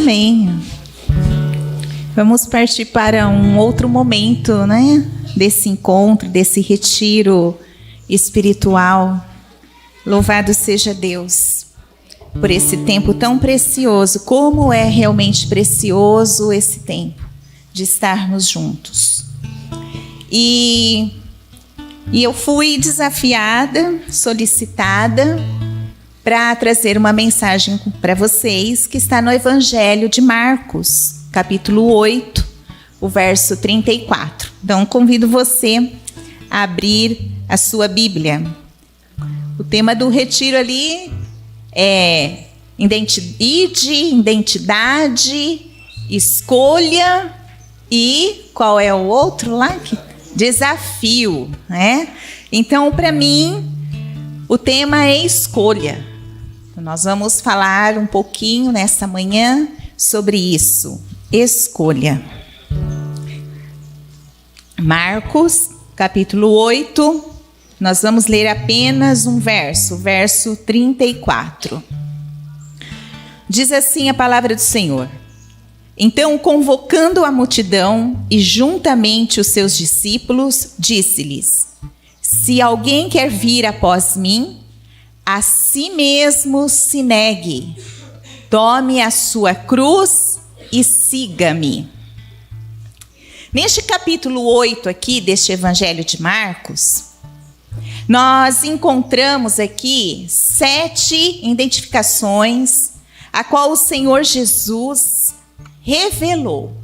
Amém. Vamos partir para um outro momento, né? Desse encontro, desse retiro espiritual. Louvado seja Deus por esse tempo tão precioso. Como é realmente precioso esse tempo de estarmos juntos. E eu fui desafiada, solicitada, para trazer uma mensagem para vocês que está no Evangelho de Marcos, capítulo 8, o verso 34. Então, convido você a abrir a sua Bíblia. O tema do retiro ali é identidade, escolha e qual é o outro lá? Desafio, né? Então, para mim, o tema é escolha. Nós vamos falar um pouquinho nessa manhã sobre isso. Escolha. Marcos, capítulo 8. Nós vamos ler apenas um verso, verso 34. Diz assim a palavra do Senhor. Então, convocando a multidão e juntamente os seus discípulos, disse-lhes: se alguém quer vir após mim, a si mesmo se negue, tome a sua cruz e siga-me. Neste capítulo 8 aqui, deste Evangelho de Marcos, nós encontramos aqui 7 identificações a qual o Senhor Jesus revelou.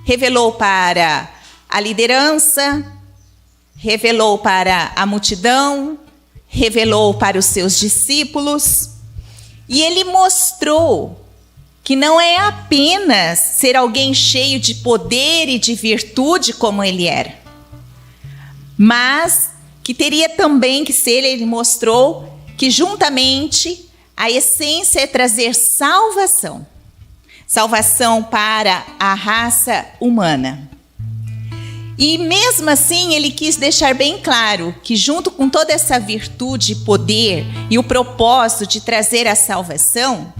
Revelou para a liderança, revelou para a multidão, revelou para os seus discípulos, e ele mostrou que não é apenas ser alguém cheio de poder e de virtude como ele era, mas que teria também que ser, ele mostrou que juntamente a essência é trazer salvação. Salvação para a raça humana. E mesmo assim, ele quis deixar bem claro que junto com toda essa virtude e poder e o propósito de trazer a salvação,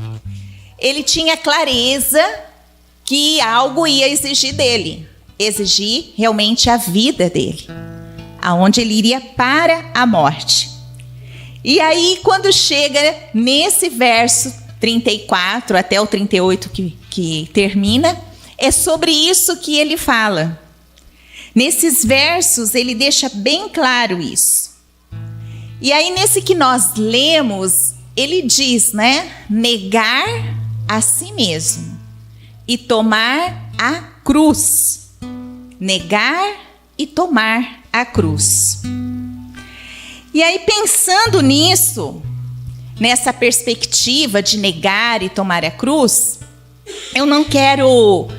ele tinha clareza que algo ia exigir dele. Exigir realmente a vida dele, aonde ele iria para a morte. E aí, quando chega nesse verso 34 até o 38 que termina, é sobre isso que ele fala. Nesses versos, ele deixa bem claro isso. E aí, nesse que nós lemos, ele diz, né? Negar a si mesmo e tomar a cruz. Negar e tomar a cruz. E aí, pensando nisso, nessa perspectiva de negar e tomar a cruz, eu não quero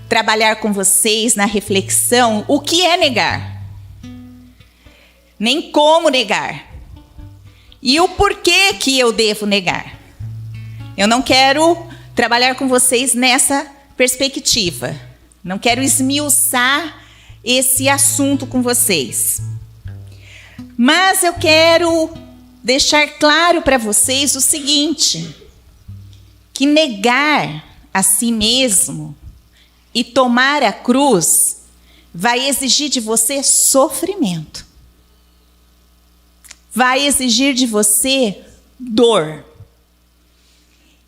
trabalhar com vocês na reflexão o que é negar, nem como negar, e o porquê que eu devo negar. Eu não quero trabalhar com vocês nessa perspectiva, não quero esmiuçar esse assunto com vocês, mas eu quero deixar claro para vocês o seguinte, que negar a si mesmo e tomar a cruz vai exigir de você sofrimento. Vai exigir de você dor.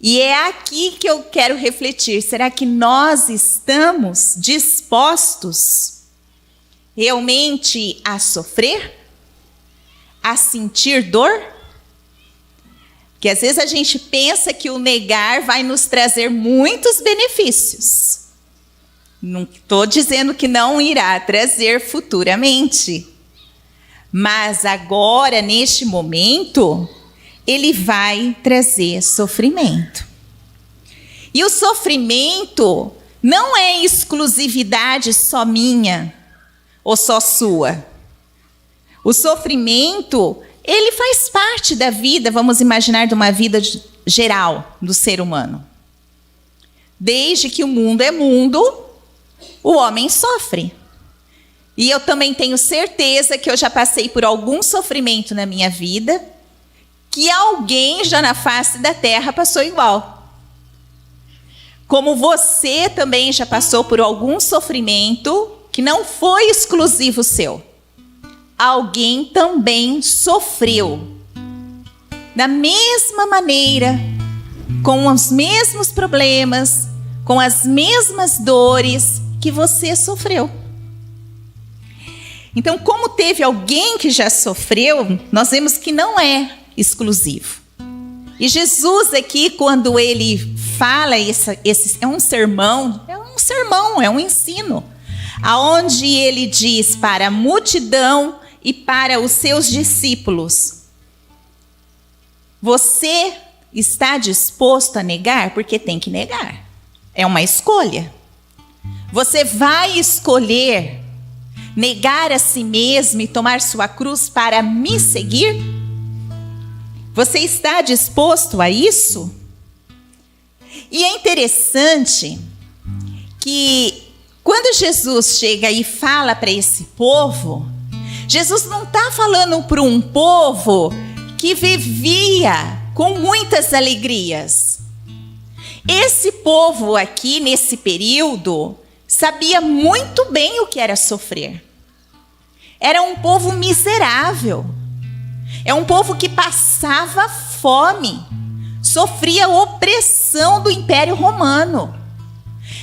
E é aqui que eu quero refletir. Será que nós estamos dispostos realmente a sofrer? A sentir dor? Porque às vezes a gente pensa que o negar vai nos trazer muitos benefícios. Não estou dizendo que não irá trazer futuramente. Mas agora, neste momento, ele vai trazer sofrimento. E o sofrimento não é exclusividade só minha ou só sua. O sofrimento, ele faz parte da vida, vamos imaginar, de uma vida geral do ser humano. Desde que o mundo é mundo, o homem sofre. E eu também tenho certeza que eu já passei por algum sofrimento na minha vida, que alguém já na face da terra passou igual. como você também já passou por algum sofrimento que não foi exclusivo seu. Alguém também sofreu. Da mesma maneira, com os mesmos problemas, com as mesmas dores que você sofreu. Então, como teve alguém que já sofreu, nós vemos que não é exclusivo. E Jesus aqui, quando ele fala, é um sermão, é um ensino, aonde ele diz para a multidão e para os seus discípulos: você está disposto a negar? Porque tem que negar. É uma escolha. Você vai escolher negar a si mesmo e tomar sua cruz para me seguir? Você está disposto a isso? E é interessante que quando Jesus chega e fala para esse povo, Jesus não está falando para um povo que vivia com muitas alegrias. Esse povo aqui, nesse período, sabia muito bem o que era sofrer. Era um povo miserável. É um povo que passava fome, sofria opressão do Império Romano.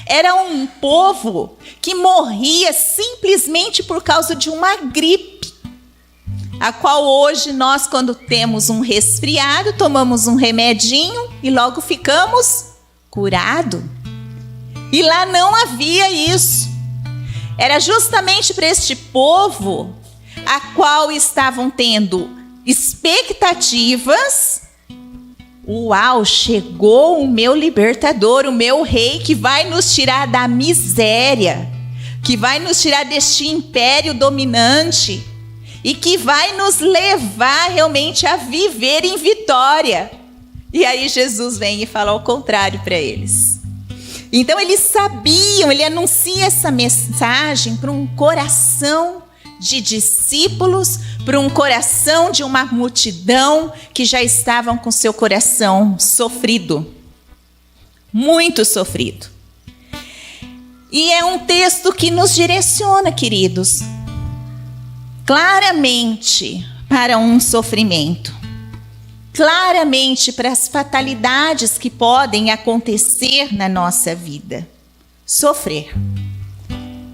Era um povo que morria simplesmente por causa de uma gripe, a qual hoje nós, quando temos um resfriado, tomamos um remedinho e logo ficamos curados. E lá não havia isso. Era justamente para este povo a qual estavam tendo expectativas. Uau, chegou o meu libertador, o meu rei que vai nos tirar da miséria, que vai nos tirar deste império dominante e que vai nos levar realmente a viver em vitória. E aí Jesus vem e fala ao contrário para eles. Então eles sabiam, ele anuncia essa mensagem para um coração de discípulos, para um coração de uma multidão que já estavam com seu coração sofrido, muito sofrido. E é um texto que nos direciona, queridos, claramente para um sofrimento, claramente para as fatalidades que podem acontecer na nossa vida. Sofrer.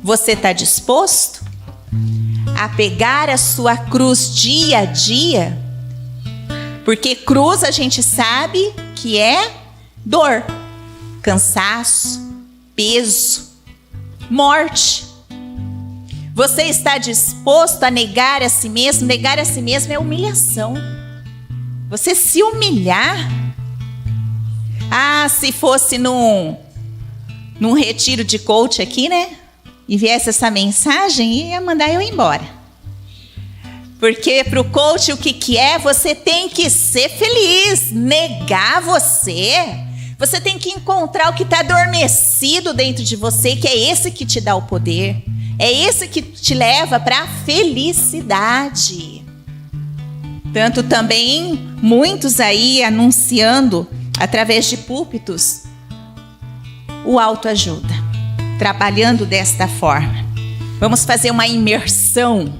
Você está disposto a pegar a sua cruz dia a dia? Porque cruz a gente sabe que é dor, cansaço, peso, morte. Você está disposto a negar a si mesmo? Negar a si mesmo é humilhação. Você se humilhar? Ah, se fosse num retiro de coach aqui, né? E viesse essa mensagem, ia mandar eu embora. Porque para o coach o que é? Você tem que ser feliz, negar você. Você tem que encontrar o que está adormecido dentro de você, que é esse que te dá o poder. É esse que te leva para a felicidade. Tanto também muitos aí anunciando, através de púlpitos, o autoajuda. Trabalhando desta forma. Vamos fazer uma imersão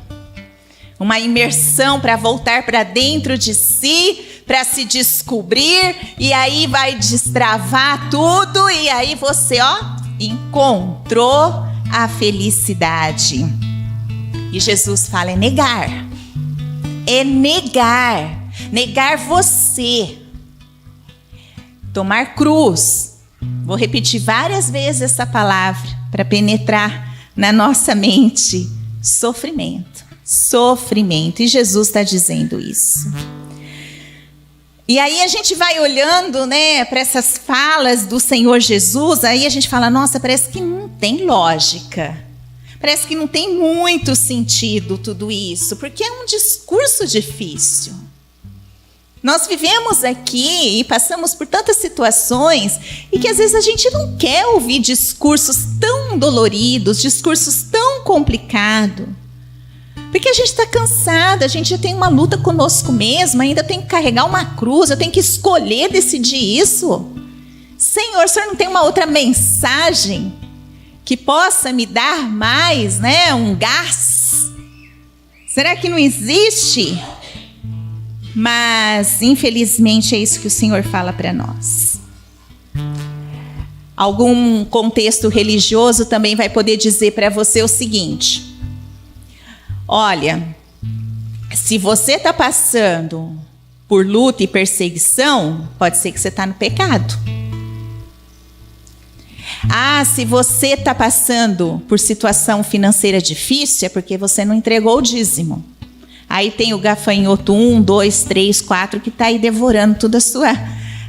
para voltar para dentro de si, para se descobrir, e aí vai destravar tudo, e aí você, encontrou a felicidade. E Jesus fala, é negar você, tomar cruz. Vou repetir várias vezes essa palavra para penetrar na nossa mente. Sofrimento. E Jesus está dizendo isso. E aí a gente vai olhando, né, para essas falas do Senhor Jesus, aí a gente fala, nossa, parece que não tem lógica. Parece que não tem muito sentido tudo isso, porque é um discurso difícil. Nós vivemos aqui e passamos por tantas situações e que às vezes a gente não quer ouvir discursos tão doloridos, discursos tão complicados. Porque a gente está cansada, a gente já tem uma luta conosco mesmo, ainda tem que carregar uma cruz, eu tenho que escolher decidir isso. Senhor, o Senhor não tem uma outra mensagem que possa me dar mais, né? Um gás? Será que não existe? Mas, infelizmente, é isso que o Senhor fala para nós. Algum contexto religioso também vai poder dizer para você o seguinte: olha, se você está passando por luta e perseguição, pode ser que você está no pecado. Ah, se você está passando por situação financeira difícil, é porque você não entregou o dízimo. Aí tem o gafanhoto 1, 2, 3, 4 que está aí devorando tudo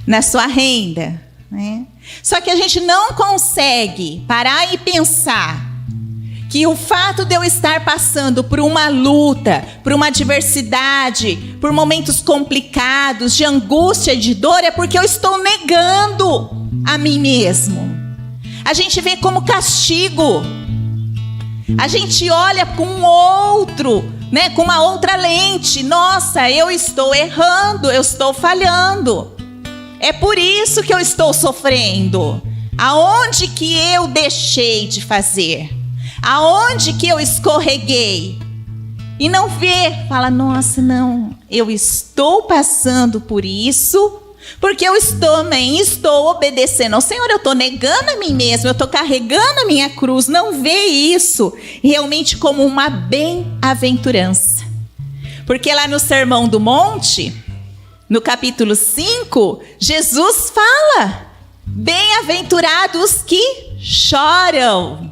na sua renda, né? Só que a gente não consegue parar e pensar que o fato de eu estar passando por uma luta, por uma adversidade, por momentos complicados, de angústia e de dor, é porque eu estou negando a mim mesmo. A gente vê como castigo. A gente olha com outro, né, com uma outra lente. Nossa, eu estou errando, eu estou falhando. É por isso que eu estou sofrendo. Aonde que eu deixei de fazer? Aonde que eu escorreguei? E não vê, fala, nossa, não, eu estou passando por isso, porque eu estou obedecendo ao Senhor, eu estou negando a mim mesmo, eu estou carregando a minha cruz. Não vê isso realmente como uma bem-aventurança. Porque lá no Sermão do Monte, no capítulo 5, Jesus fala, bem-aventurados que choram.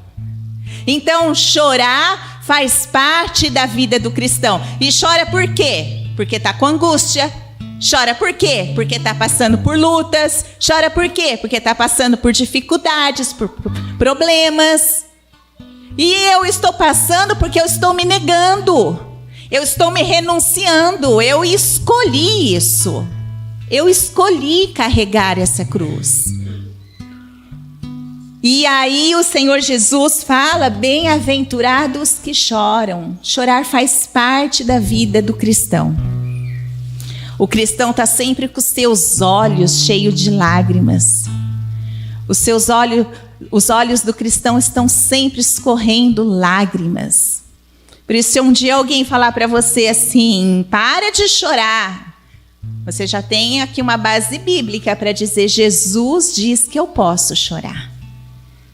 Então, chorar faz parte da vida do cristão. E chora por quê? Porque está com angústia. Chora por quê? Porque está passando por lutas. Chora por quê? Porque está passando por dificuldades, por problemas. E eu estou passando porque eu estou me negando. Eu estou me renunciando. Eu escolhi isso. Eu escolhi carregar essa cruz. E aí o Senhor Jesus fala, bem-aventurados que choram. Chorar faz parte da vida do cristão. O cristão está sempre com os seus olhos cheios de lágrimas. Os olhos do cristão estão sempre escorrendo lágrimas. Por isso, se um dia alguém falar para você assim, para de chorar, você já tem aqui uma base bíblica para dizer, Jesus diz que eu posso chorar.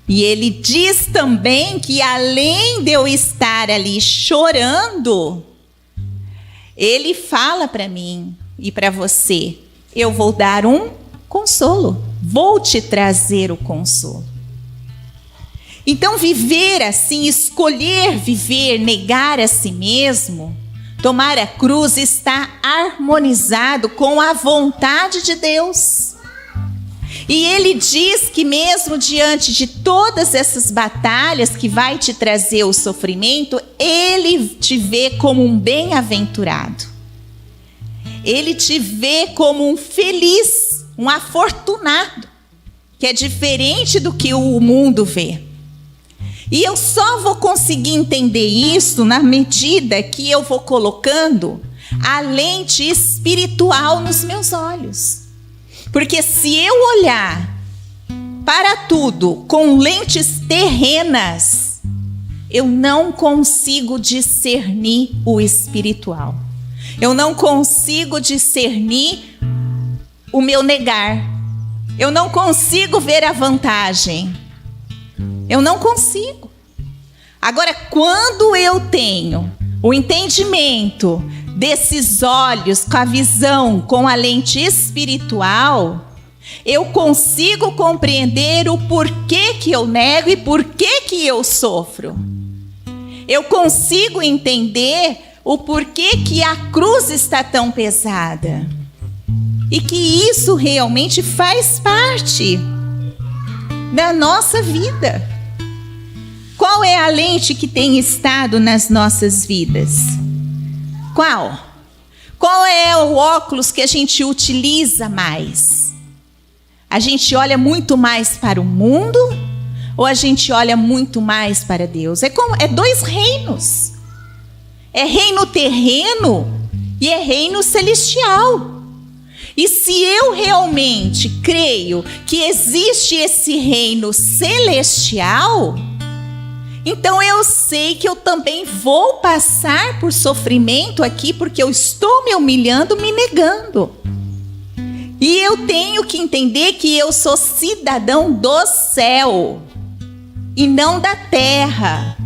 E ele diz também que além de eu estar ali chorando, ele fala para mim e para você, eu vou dar um consolo, vou te trazer o consolo. Então viver assim, escolher viver, negar a si mesmo, tomar a cruz está harmonizado com a vontade de Deus. E ele diz que mesmo diante de todas essas batalhas que vai te trazer o sofrimento, ele te vê como um bem-aventurado. Ele te vê como um feliz, um afortunado, que é diferente do que o mundo vê. E eu só vou conseguir entender isso na medida que eu vou colocando a lente espiritual nos meus olhos. Porque se eu olhar para tudo com lentes terrenas, eu não consigo discernir o espiritual. Eu não consigo discernir o meu negar. Eu não consigo ver a vantagem. Eu não consigo. Agora, quando eu tenho o entendimento desses olhos, com a visão, com a lente espiritual, eu consigo compreender o porquê que eu nego e porquê que eu sofro. Eu consigo entender o porquê que a cruz está tão pesada. E que isso realmente faz parte da nossa vida. Qual é a lente que tem estado nas nossas vidas? Qual? Qual é o óculos que a gente utiliza mais? A gente olha muito mais para o mundo ou a gente olha muito mais para Deus? É dois reinos. É reino terreno e é reino celestial. E se eu realmente creio que existe esse reino celestial, então eu sei que eu também vou passar por sofrimento aqui, porque eu estou me humilhando, me negando. E eu tenho que entender que eu sou cidadão do céu e não da terra.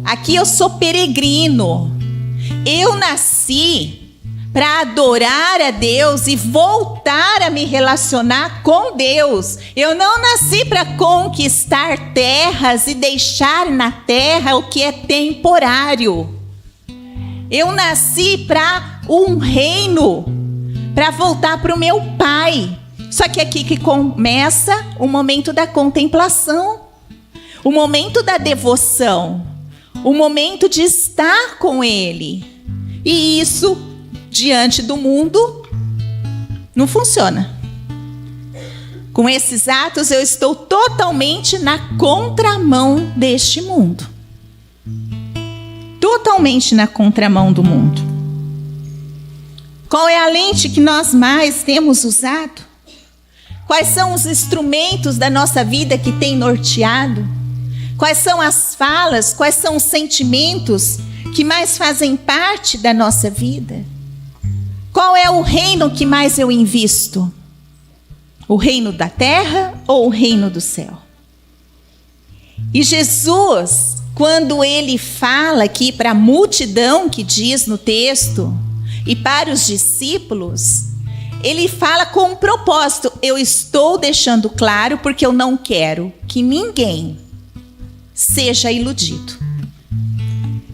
Aqui eu sou peregrino. Eu nasci para adorar a Deus e voltar a me relacionar com Deus. Eu não nasci para conquistar terras e deixar na terra o que é temporário. Eu nasci para um reino, para voltar para o meu Pai. Só que aqui que começa o momento da contemplação, o momento da devoção, o momento de estar com Ele. E isso, diante do mundo, não funciona. Com esses atos, eu estou totalmente na contramão deste mundo. Totalmente na contramão do mundo. Qual é a lente que nós mais temos usado? Quais são os instrumentos da nossa vida que tem norteado? Quais são as falas, quais são os sentimentos que mais fazem parte da nossa vida? Qual é o reino que mais eu invisto? O reino da terra ou o reino do céu? E Jesus, quando ele fala aqui para a multidão, que diz no texto, e para os discípulos, ele fala com um propósito. Eu estou deixando claro porque eu não quero que ninguém seja iludido.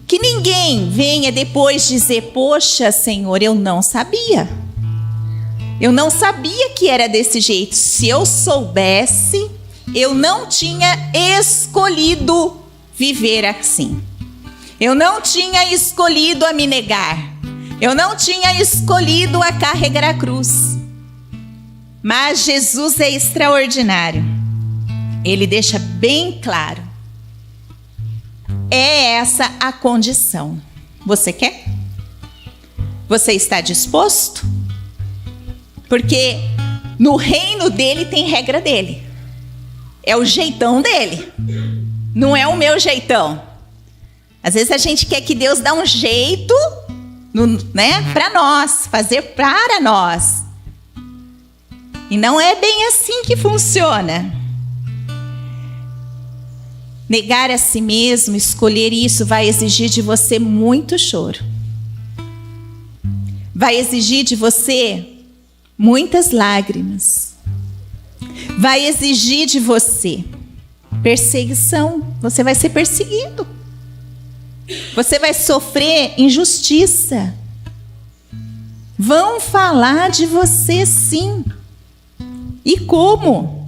Que ninguém venha depois dizer: poxa, Senhor, eu não sabia. Eu não sabia que era desse jeito. Se eu soubesse, eu não tinha escolhido viver assim. Eu não tinha escolhido a me negar. Eu não tinha escolhido a carregar a cruz. Mas Jesus é extraordinário. Ele deixa bem claro. É essa a condição. Você quer? Você está disposto? Porque no reino dele tem regra dele. É o jeitão dele. Não é o meu jeitão. Às vezes a gente quer que Deus dê um jeito, né, para nós, fazer para nós. E não é bem assim que funciona. Negar a si mesmo, escolher isso, vai exigir de você muito choro. Vai exigir de você muitas lágrimas. Vai exigir de você perseguição. Você vai ser perseguido. Você vai sofrer injustiça. Vão falar de você, sim. E como?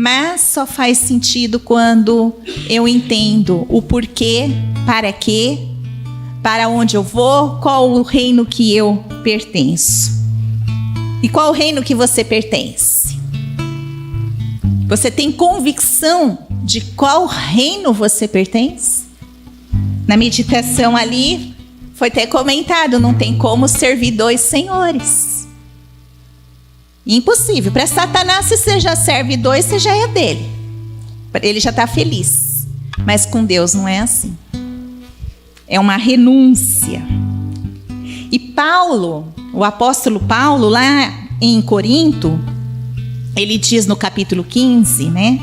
Mas só faz sentido quando eu entendo o porquê, para quê, para onde eu vou, qual o reino que eu pertenço. E qual o reino que você pertence? Você tem convicção de qual reino você pertence? Na meditação ali, foi até comentado, não tem como servir dois senhores. Impossível. Para Satanás, se você já serve dois, você já é dele. Ele já está feliz. Mas com Deus não é assim. É uma renúncia. E Paulo, o apóstolo Paulo, lá em Corinto, ele diz no capítulo 15, né?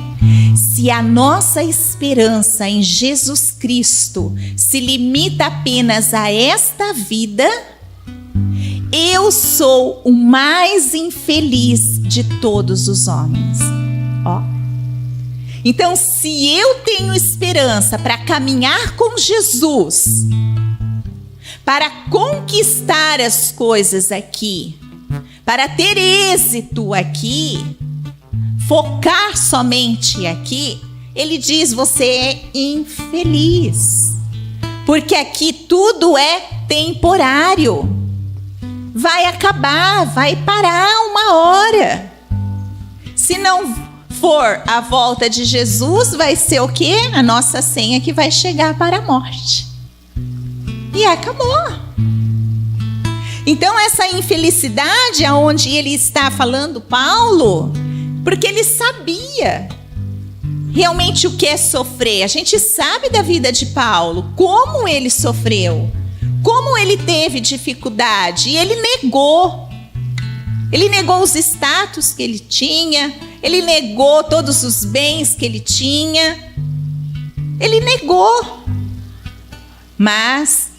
Se a nossa esperança em Jesus Cristo se limita apenas a esta vida, eu sou o mais infeliz de todos os homens. Ó. Então, se eu tenho esperança para caminhar com Jesus, para conquistar as coisas aqui, para ter êxito aqui, focar somente aqui, ele diz: você é infeliz. Porque aqui tudo é temporário. Vai acabar, vai parar uma hora. Se não for a volta de Jesus, vai ser o quê? A nossa senha que vai chegar para a morte. E acabou. Então essa infelicidade aonde ele está falando, Paulo, porque ele sabia realmente o que é sofrer. A gente sabe da vida de Paulo, como ele sofreu, como ele teve dificuldade, e ele negou. Ele negou os status que ele tinha, ele negou todos os bens que ele tinha. Ele negou. Mas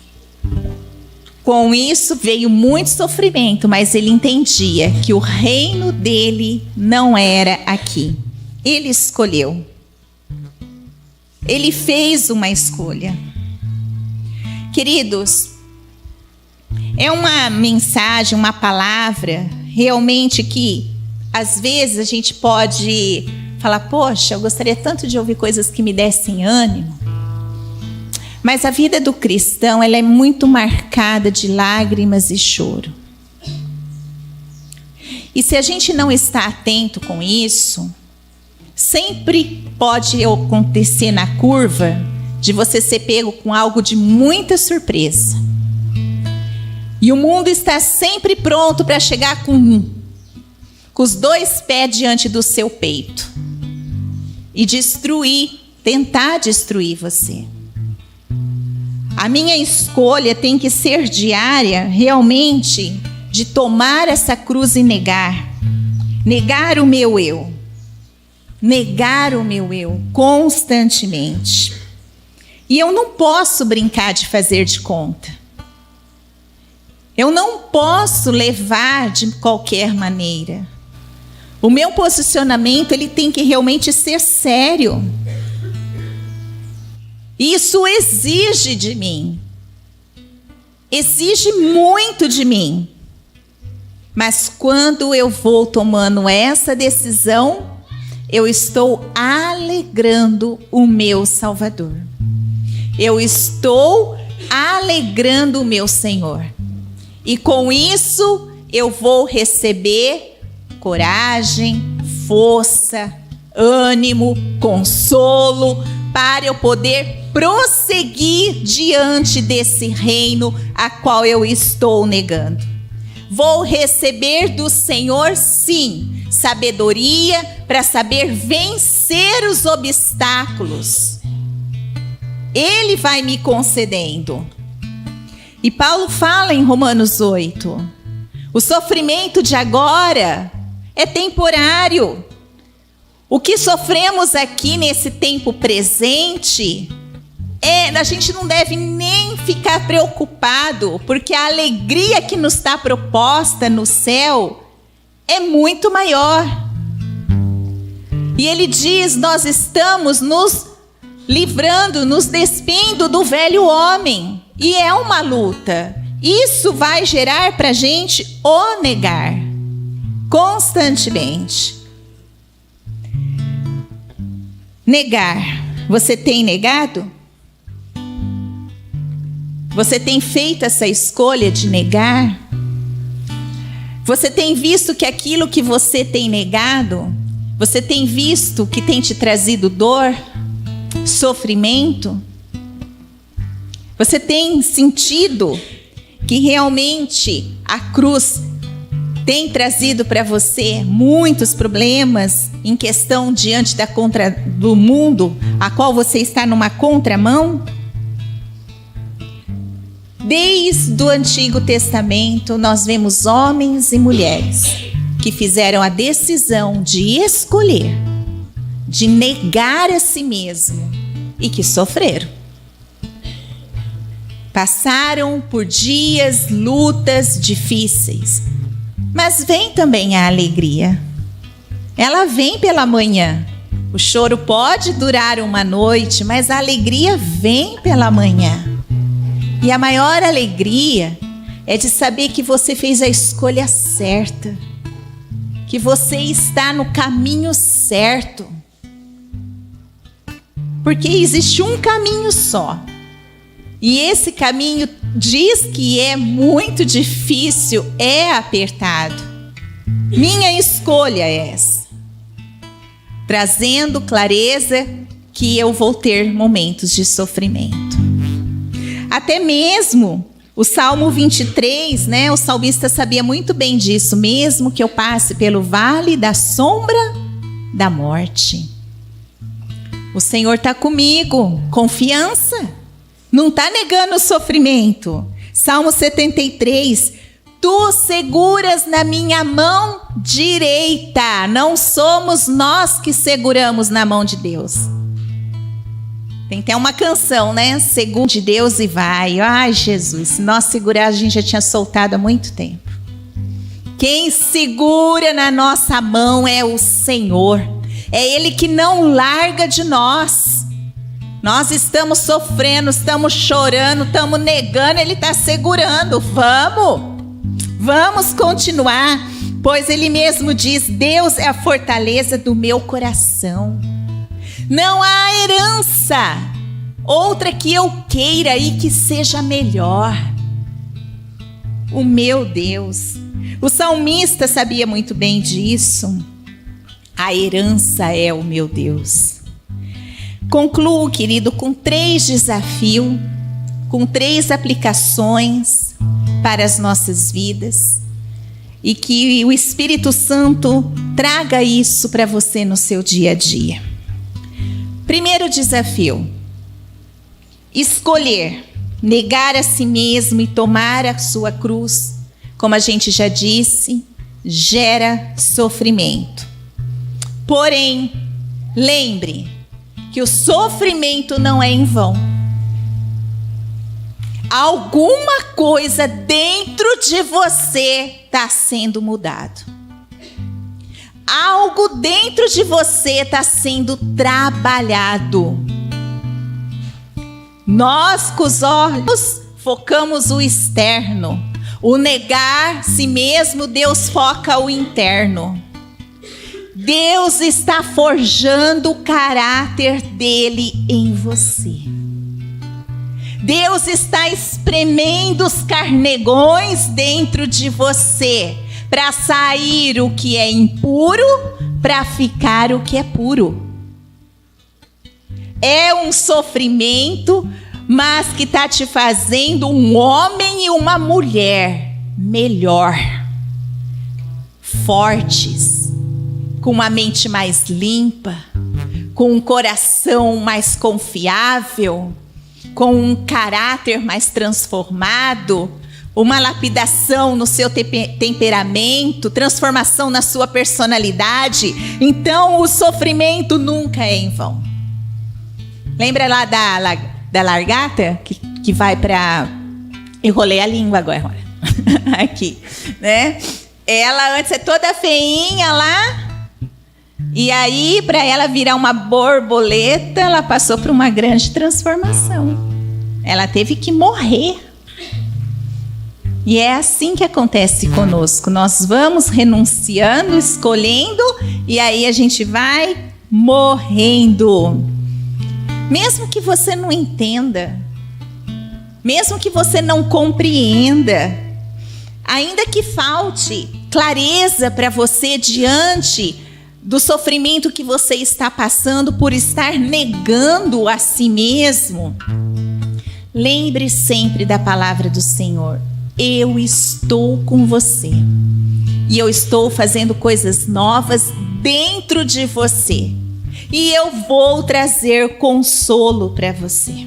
com isso veio muito sofrimento, mas ele entendia que o reino dele não era aqui. Ele escolheu. Ele fez uma escolha. Queridos, é uma mensagem, uma palavra realmente que às vezes a gente pode falar, poxa, eu gostaria tanto de ouvir coisas que me dessem ânimo. Mas a vida do cristão, ela é muito marcada de lágrimas e choro. E se a gente não está atento com isso, sempre pode acontecer na curva de você ser pego com algo de muita surpresa. E o mundo está sempre pronto para chegar com os 2 pés diante do seu peito e tentar destruir você. A minha escolha tem que ser diária, realmente, de tomar essa cruz e negar o meu eu, constantemente. E eu não posso brincar de fazer de conta. Eu não posso levar de qualquer maneira. O meu posicionamento, ele tem que realmente ser sério. Isso exige de mim. Exige muito de mim. Mas quando eu vou tomando essa decisão, eu estou alegrando o meu Salvador. Eu estou alegrando o meu Senhor. E com isso, eu vou receber coragem, força, ânimo, consolo, para eu poder prosseguir diante desse reino a qual eu estou negando. Vou receber do Senhor, sim, sabedoria para saber vencer os obstáculos. Ele vai me concedendo. E Paulo fala em Romanos 8, o sofrimento de agora é temporário. O que sofremos aqui nesse tempo presente, a gente não deve nem ficar preocupado, porque a alegria que nos está proposta no céu é muito maior. E ele diz, nós estamos nos livrando, nos despindo do velho homem. E é uma luta. Isso vai gerar para a gente o negar, constantemente. Negar. Você tem negado? Você tem feito essa escolha de negar? Você tem visto que aquilo que você tem negado, você tem visto que tem te trazido dor, sofrimento? Você tem sentido que realmente a cruz tem trazido para você muitos problemas em questão diante do mundo, a qual você está numa contramão? Desde o Antigo Testamento, nós vemos homens e mulheres que fizeram a decisão de escolher, de negar a si mesmo e que sofreram. Passaram por dias, lutas difíceis. Mas vem também a alegria. Ela vem pela manhã. O choro pode durar uma noite, mas a alegria vem pela manhã. E a maior alegria é de saber que você fez a escolha certa, que você está no caminho certo. Porque existe um caminho só. E esse caminho diz que é muito difícil, é apertado. Minha escolha é essa. Trazendo clareza que eu vou ter momentos de sofrimento. Até mesmo O Salmo 23, né? O salmista sabia muito bem disso. Mesmo que eu passe pelo vale da sombra da morte, o Senhor está comigo. Confiança. Não está negando o sofrimento. Salmo 73. Tu seguras na minha mão direita. Não somos nós que seguramos na mão de Deus. Tem até uma canção, né? Segura de Deus e vai. Ai, Jesus, se nós segurar, a gente já tinha soltado há muito tempo. Quem segura na nossa mão é o Senhor. É Ele que não larga de nós. Nós estamos sofrendo, estamos chorando, estamos negando, Ele está segurando. Vamos continuar. Pois Ele mesmo diz, Deus é a fortaleza do meu coração. Não há herança, outra que eu queira e que seja melhor. O meu Deus. O salmista sabia muito bem disso. A herança é o meu Deus. Concluo, querido, com 3 desafios, com 3 aplicações para as nossas vidas. E que o Espírito Santo traga isso para você no seu dia a dia. Primeiro desafio: escolher, negar a si mesmo e tomar a sua cruz, como a gente já disse, gera sofrimento. Porém, lembre que o sofrimento não é em vão. Alguma coisa dentro de você está sendo mudado. Algo dentro de você está sendo trabalhado. Nós, com os olhos, focamos o externo. O negar si mesmo, Deus foca o interno. Deus está forjando o caráter dele em você. Deus está espremendo os carnegões dentro de você, para sair o que é impuro, para ficar o que é puro. É um sofrimento, mas que está te fazendo um homem e uma mulher melhor, fortes, com uma mente mais limpa, com um coração mais confiável, com um caráter mais transformado, uma lapidação no seu temperamento, transformação na sua personalidade. Então o sofrimento nunca é em vão. Lembra lá da largata que vai para... Enrolei a língua agora. Aqui, né? Ela antes é toda feinha lá. E aí, para ela virar uma borboleta, ela passou por uma grande transformação. Ela teve que morrer. E é assim que acontece conosco. Nós vamos renunciando, escolhendo, e aí a gente vai morrendo. Mesmo que você não entenda, mesmo que você não compreenda, ainda que falte clareza para você diante do sofrimento que você está passando por estar negando a si mesmo, lembre sempre da palavra do Senhor. Eu estou com você. E eu estou fazendo coisas novas dentro de você. E eu vou trazer consolo para você.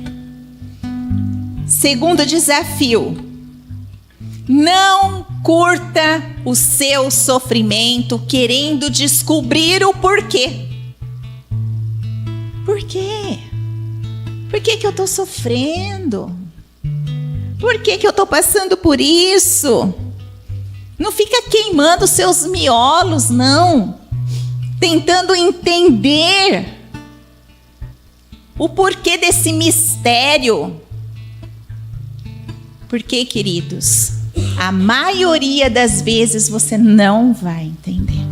Segundo desafio: não curta o seu sofrimento querendo descobrir o porquê. Por quê? Por que eu estou sofrendo? Por que eu estou passando por isso? Não fica queimando seus miolos, não. Tentando entender o porquê desse mistério. Porque, queridos, a maioria das vezes você não vai entender.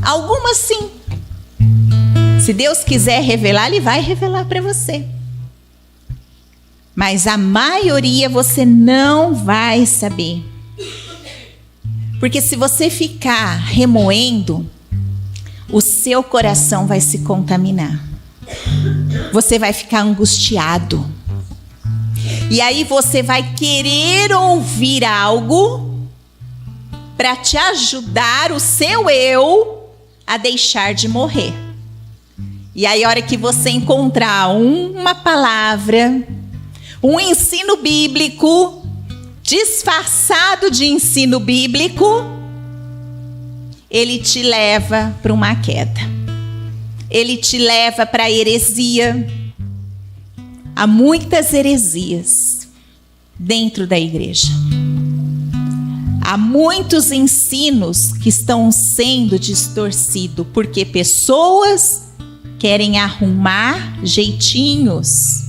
Algumas sim. Se Deus quiser revelar, Ele vai revelar para você. Mas a maioria você não vai saber. Porque se você ficar remoendo, o seu coração vai se contaminar. Você vai ficar angustiado. E aí você vai querer ouvir algo para te ajudar o seu eu a deixar de morrer. E aí a hora que você encontrar uma palavra, um ensino bíblico, disfarçado de ensino bíblico, ele te leva para uma queda. Ele te leva para a heresia. Há muitas heresias dentro da igreja. Há muitos ensinos que estão sendo distorcidos, porque pessoas querem arrumar jeitinhos.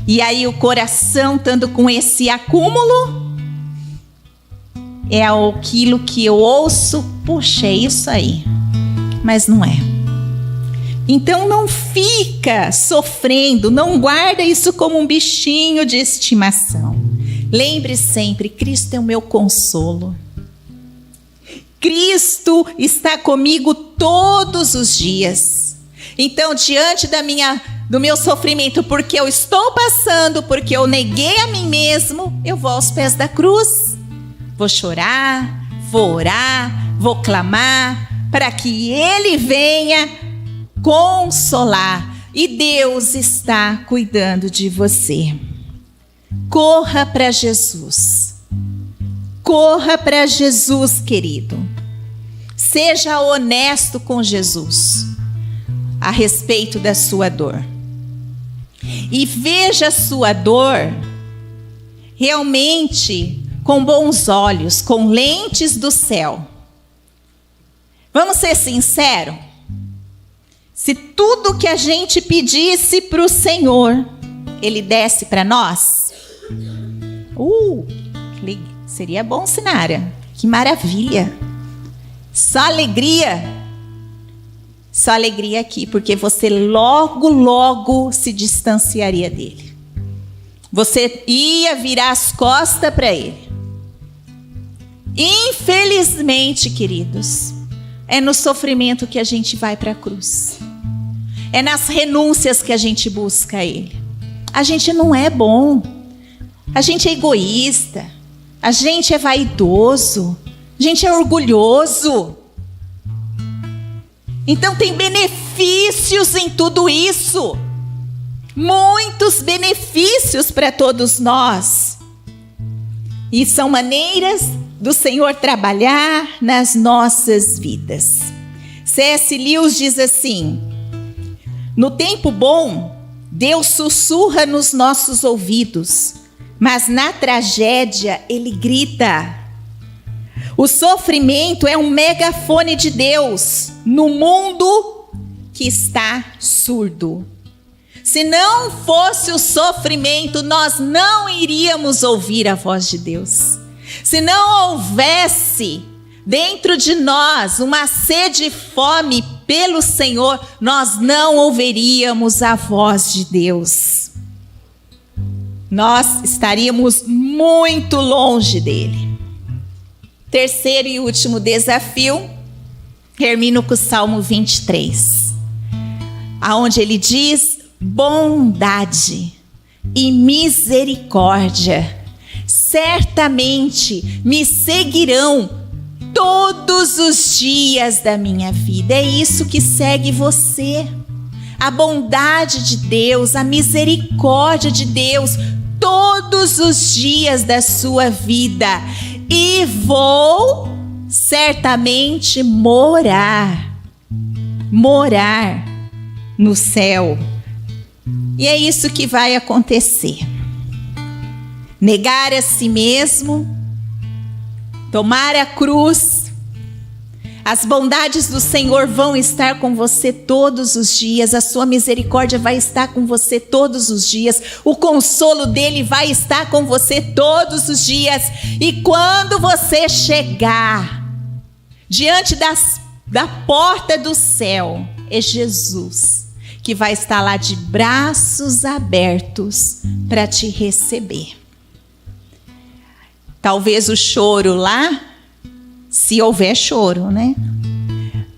E aí o coração, estando com esse acúmulo, é aquilo que eu ouço, puxa, é isso aí. Mas não é. Então não fica sofrendo, não guarda isso como um bichinho de estimação. Lembre sempre, Cristo é o meu consolo. Cristo está comigo todos os dias. Então, diante do meu sofrimento, porque eu estou passando, porque eu neguei a mim mesmo, eu vou aos pés da cruz. Vou chorar, vou orar, vou clamar, para que Ele venha consolar. E Deus está cuidando de você. Corra para Jesus. Corra para Jesus, querido. Seja honesto com Jesus a respeito da sua dor. E veja a sua dor realmente com bons olhos, com lentes do céu. Vamos ser sinceros? Se tudo que a gente pedisse para o Senhor, Ele desse para nós, seria bom, Sinara. Que maravilha. Só alegria aqui, porque você logo se distanciaria dele. Você ia virar as costas para ele. Infelizmente, queridos, é no sofrimento que a gente vai para a cruz. É nas renúncias que a gente busca ele. A gente não é bom. A gente é egoísta. A gente é vaidoso. A gente é orgulhoso. Então tem benefícios em tudo isso. Muitos benefícios para todos nós. E são maneiras do Senhor trabalhar nas nossas vidas. C.S. Lewis diz assim: no tempo bom, Deus sussurra nos nossos ouvidos, mas na tragédia Ele grita. O sofrimento é um megafone de Deus no mundo que está surdo. Se não fosse o sofrimento, nós não iríamos ouvir a voz de Deus. Se não houvesse dentro de nós uma sede e fome pelo Senhor, nós não ouviríamos a voz de Deus. Nós estaríamos muito longe dele. Terceiro e último desafio, termino com o Salmo 23, aonde ele diz: bondade e misericórdia certamente me seguirão todos os dias da minha vida. É isso que segue você. A bondade de Deus, a misericórdia de Deus, todos os dias da sua vida. E vou certamente morar no céu. E é isso que vai acontecer. Negar a si mesmo, tomar a cruz. As bondades do Senhor vão estar com você todos os dias. A sua misericórdia vai estar com você todos os dias. O consolo dele vai estar com você todos os dias. E quando você chegar diante da porta do céu, é Jesus que vai estar lá de braços abertos para te receber. Talvez o choro lá, se houver choro, né?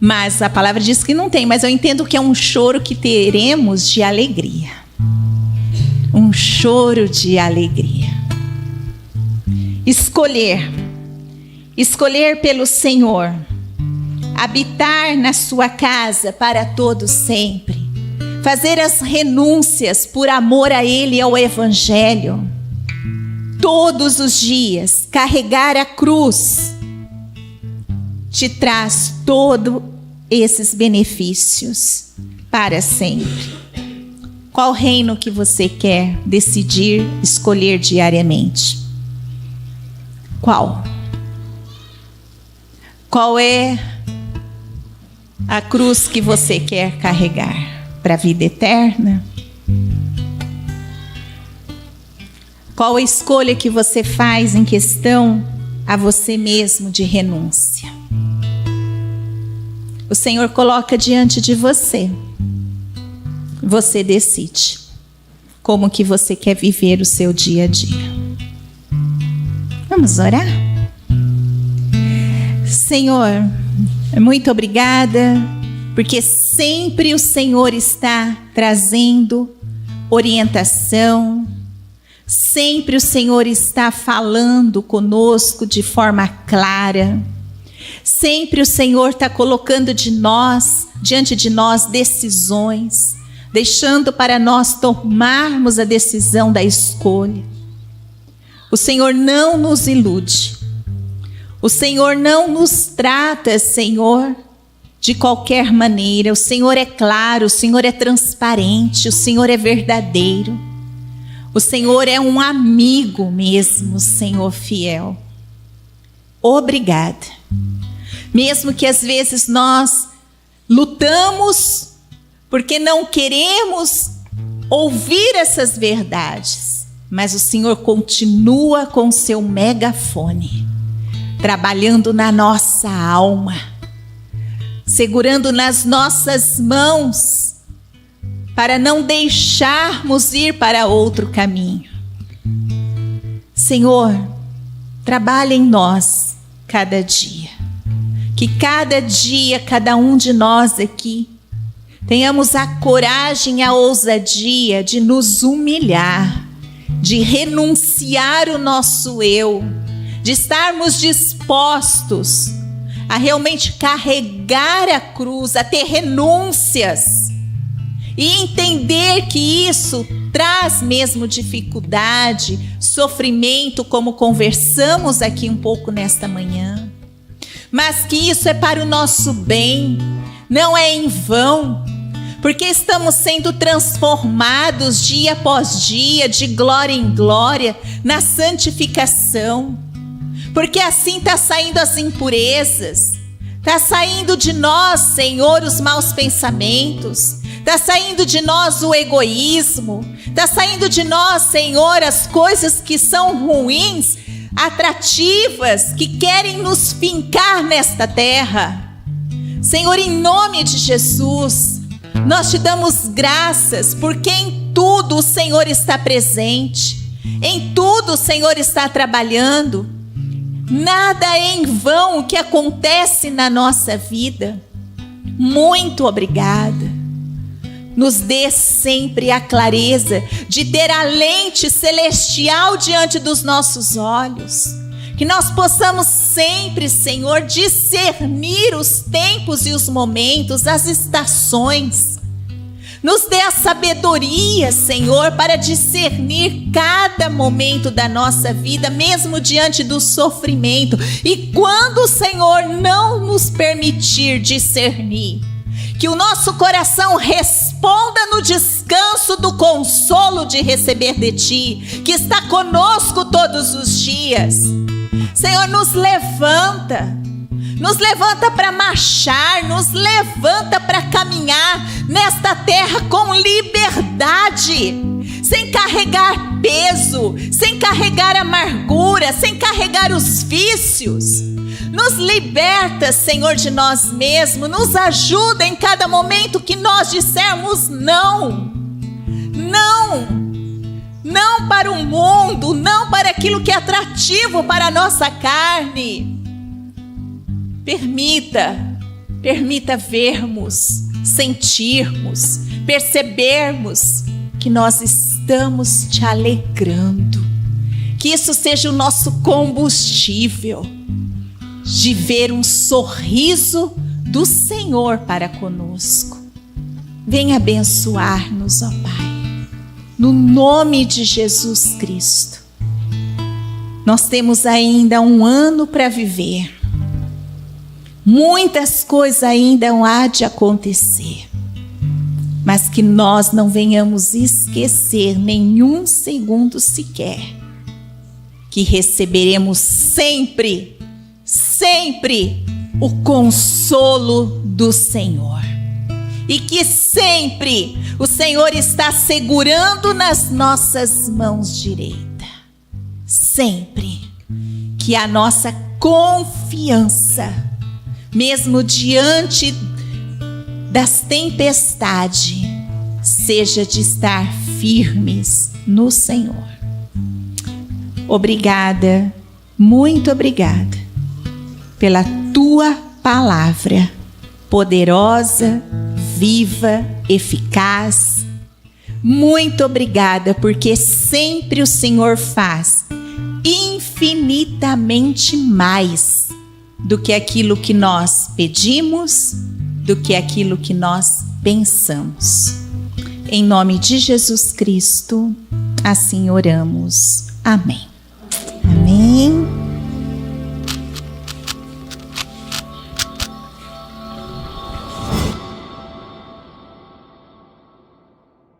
Mas a palavra diz que não tem. Mas eu entendo que é um choro que teremos de alegria. Um choro de alegria. Escolher pelo Senhor, habitar na sua casa para todo sempre, fazer as renúncias por amor a Ele e ao Evangelho, todos os dias, carregar a cruz, te traz todos esses benefícios para sempre. Qual reino que você quer decidir escolher diariamente? Qual? Qual é a cruz que você quer carregar? Para a vida eterna? Qual a escolha que você faz em questão a você mesmo de renúncia? O Senhor coloca diante de você. Você decide como que você quer viver o seu dia a dia. Vamos orar? Senhor, muito obrigada, porque sempre o Senhor está trazendo orientação, sempre o Senhor está falando conosco de forma clara, sempre o Senhor está colocando diante de nós decisões, deixando para nós tomarmos a decisão da escolha. O Senhor não nos ilude, o Senhor não nos trata, Senhor, de qualquer maneira. O Senhor é claro, o Senhor é transparente, o Senhor é verdadeiro. O Senhor é um amigo mesmo, Senhor fiel. Obrigada. Mesmo que às vezes nós lutamos porque não queremos ouvir essas verdades, mas o Senhor continua com seu megafone, trabalhando na nossa alma, segurando nas nossas mãos, para não deixarmos ir para outro caminho. Senhor, trabalha em nós cada dia. Que cada dia, cada um de nós aqui, tenhamos a coragem e a ousadia de nos humilhar, de renunciar o nosso eu, de estarmos dispostos a realmente carregar a cruz, a ter renúncias e entender que isso traz mesmo dificuldade, sofrimento, como conversamos aqui um pouco nesta manhã, mas que isso é para o nosso bem, não é em vão, porque estamos sendo transformados dia após dia, de glória em glória, na santificação. Porque assim está saindo as impurezas, está saindo de nós, Senhor, os maus pensamentos, está saindo de nós o egoísmo, está saindo de nós, Senhor, as coisas que são ruins, atrativas, que querem nos fincar nesta terra. Senhor, em nome de Jesus, nós te damos graças, porque em tudo o Senhor está presente, em tudo o Senhor está trabalhando. Nada é em vão o que acontece na nossa vida. Muito obrigada. Nos dê sempre a clareza de ter a lente celestial diante dos nossos olhos. Que nós possamos sempre, Senhor, discernir os tempos e os momentos, as estações. Nos dê a sabedoria, Senhor, para discernir cada momento da nossa vida, mesmo diante do sofrimento. E quando o Senhor não nos permitir discernir, que o nosso coração responda no descanso do consolo de receber de Ti, que está conosco todos os dias. Senhor, nos levanta para marchar, nos levanta para caminhar nesta terra com liberdade, sem carregar peso, sem carregar amargura, sem carregar os vícios. Nos liberta, Senhor, de nós mesmos, nos ajuda em cada momento que nós dissermos não. Não para o mundo, não para aquilo que é atrativo para a nossa carne. Permita vermos, sentirmos, percebermos que nós estamos estamos te alegrando. Que isso seja o nosso combustível de ver um sorriso do Senhor para conosco. Venha abençoar-nos, ó Pai, no nome de Jesus Cristo. Nós temos ainda um ano para viver. Muitas coisas ainda há de acontecer. Mas que nós não venhamos esquecer nenhum segundo sequer que receberemos sempre, sempre o consolo do Senhor. E que sempre o Senhor está segurando nas nossas mãos direitas. Sempre que a nossa confiança, mesmo diante das tempestades, seja de estar firmes no Senhor. Obrigada, muito obrigada pela tua palavra poderosa, viva, eficaz. Muito obrigada porque sempre o Senhor faz infinitamente mais do que aquilo que nós pedimos, do que aquilo que nós pensamos. Em nome de Jesus Cristo, assim oramos. Amém.